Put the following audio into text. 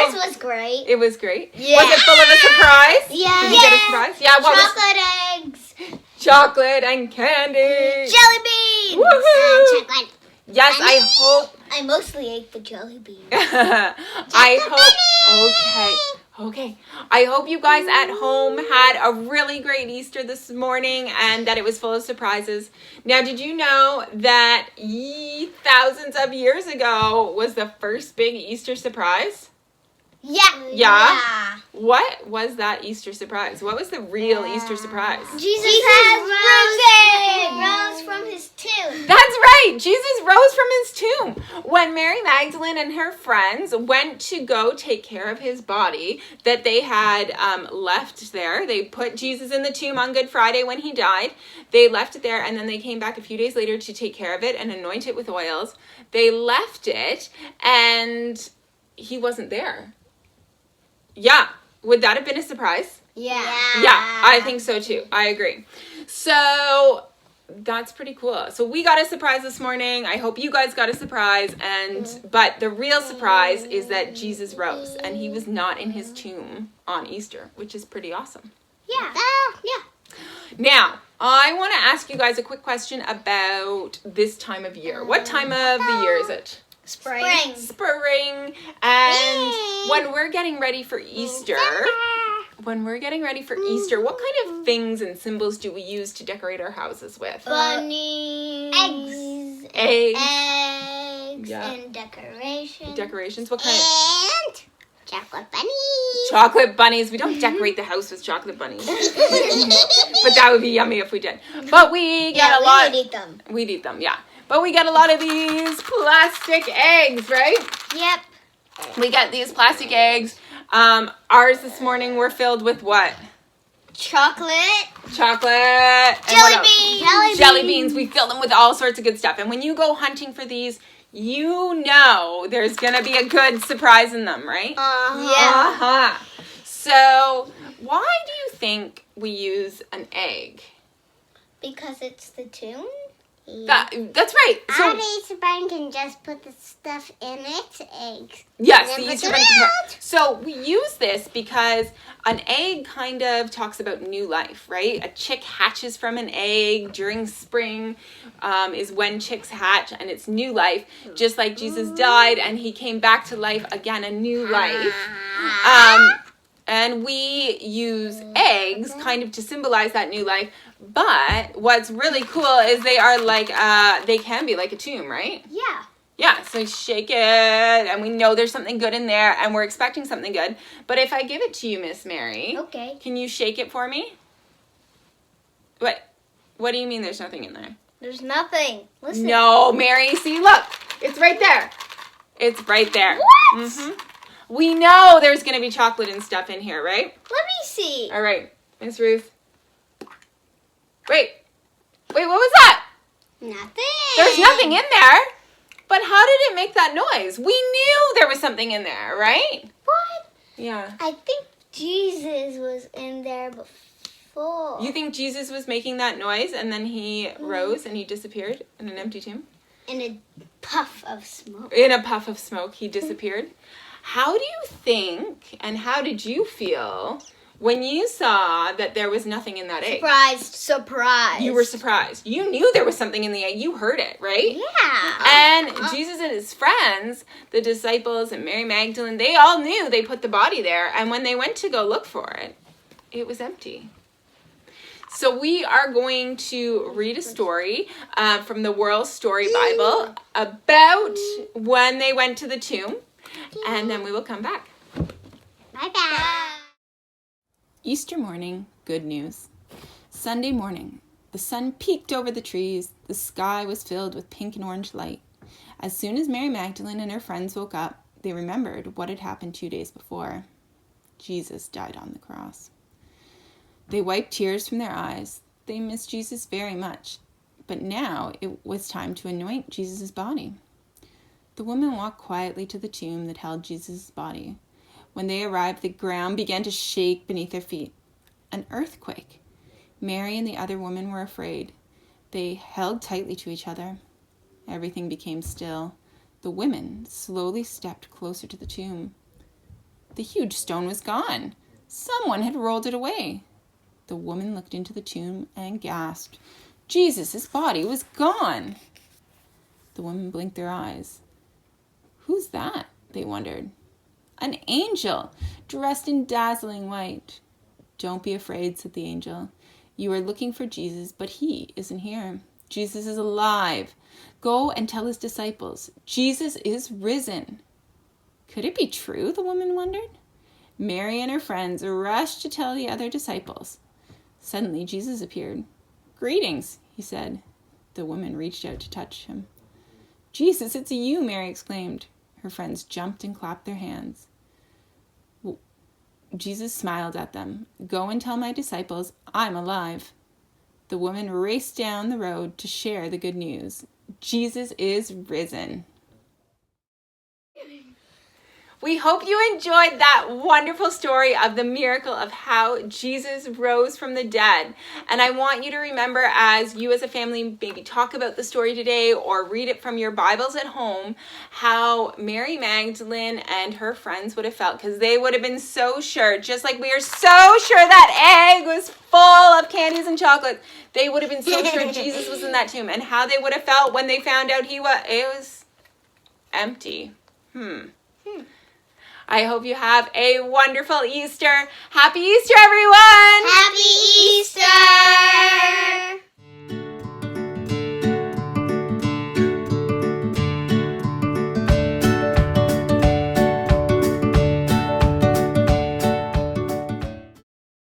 Ours was great. It was great? Yeah. Was it full of a surprise? Yeah. Did you get a surprise? Yeah, what Chocolate eggs. Chocolate and candy. Jelly beans. Woohoo! Chocolate. Yes, I hope. I mostly ate the jelly beans. I hope. Okay. I hope you guys at home had a really great Easter this morning and that it was full of surprises. Now, did you know that thousands of years ago was the first big Easter surprise? Yeah? What was that Easter surprise? What was the real Easter surprise? Jesus rose from his tomb. That's right. Jesus rose from his tomb. When Mary Magdalene and her friends went to go take care of his body that they had left there, they put Jesus in the tomb on Good Friday when he died. They left it there, and then they came back a few days later to take care of it and anoint it with oils. They left it, and he wasn't there. Yeah. Would that have been a surprise? Yeah, I think so too. I agree. So that's pretty cool. So we got a surprise this morning. I hope you guys got a surprise. But the real surprise is that Jesus rose and he was not in his tomb on Easter, which is pretty awesome. Yeah. Now, I want to ask you guys a quick question about this time of year. What time of the year is it? Spring. And when we're getting ready for Easter, what kind of things and symbols do we use to decorate our houses with? Bunnies. Eggs. Yeah. And decorations. Decorations. What kind of? And chocolate bunnies. Chocolate bunnies. We don't decorate the house with chocolate bunnies. But that would be yummy if we did. But we get a lot. We'd eat them. We'd eat them, yeah. But we get a lot of these plastic eggs, right? Yep. We get these plastic eggs. Ours this morning were filled with what? Chocolate. Chocolate. Jelly beans. Jelly beans. We fill them with all sorts of good stuff. And when you go hunting for these, you know there's going to be a good surprise in them, right? Yeah. So why do you think we use an egg? Because it's the tomb. That's right. So, the Easter Bunny can just put the stuff in it, eggs. Yes, the Easter Bunny can put. So we use this because an egg kind of talks about new life, right? A chick hatches from an egg during spring is when chicks hatch, and it's new life. Just like Jesus died and he came back to life again, a new life. And we use eggs kind of to symbolize that new life. But what's really cool is they are like, they can be like a tomb, right? Yeah. Yeah, so we shake it, and we know there's something good in there, and we're expecting something good. But if I give it to you, Miss Mary, okay, can you shake it for me? What do you mean there's nothing in there? There's nothing. Listen. No, Mary, see, look. It's right there. It's right there. What? Mm-hmm. We know there's going to be chocolate and stuff in here, right? Let me see. All right, Miss Ruth. Wait, what was that? Nothing. There's nothing in there. But how did it make that noise? We knew there was something in there, right? What? Yeah. I think Jesus was in there before. You think Jesus was making that noise and then he rose and he disappeared in an empty tomb? In a puff of smoke. In a puff of smoke, he disappeared. How do you think and how did you feel when you saw that there was nothing in that egg? Surprised. You were surprised. You knew there was something in the egg. You heard it, right? Yeah. And Jesus and his friends, the disciples and Mary Magdalene, they all knew they put the body there. And when they went to go look for it, it was empty. So we are going to read a story from the World Story Bible about when they went to the tomb. And then we will come back. Bye-bye. Easter morning, good news. Sunday morning, the sun peeked over the trees. The sky was filled with pink and orange light. As soon as Mary Magdalene and her friends woke up, they remembered what had happened 2 days before. Jesus died on the cross. They wiped tears from their eyes. They missed Jesus very much. But now it was time to anoint Jesus' body. The women walked quietly to the tomb that held Jesus' body. When they arrived, the ground began to shake beneath their feet. An earthquake. Mary and the other women were afraid. They held tightly to each other. Everything became still. The women slowly stepped closer to the tomb. The huge stone was gone. Someone had rolled it away. The woman looked into the tomb and gasped. Jesus' body was gone. The woman blinked their eyes. Who's that? They wondered. An angel, dressed in dazzling white. Don't be afraid, said the angel. You are looking for Jesus, but he isn't here. Jesus is alive. Go and tell his disciples, Jesus is risen. Could it be true, the woman wondered? Mary and her friends rushed to tell the other disciples. Suddenly, Jesus appeared. Greetings, he said. The woman reached out to touch him. Jesus, it's you, Mary exclaimed. Her friends jumped and clapped their hands. Jesus smiled at them. Go and tell my disciples I'm alive. The woman raced down the road to share the good news. Jesus is risen. We hope you enjoyed that wonderful story of the miracle of how Jesus rose from the dead. And I want you to remember, as you as a family maybe talk about the story today or read it from your Bibles at home, how Mary Magdalene and her friends would have felt, because they would have been so sure, just like we are so sure that egg was full of candies and chocolates. They would have been so sure Jesus was in that tomb, and how they would have felt when they found out it was empty. I hope you have a wonderful Easter. Happy Easter, everyone! Happy Easter!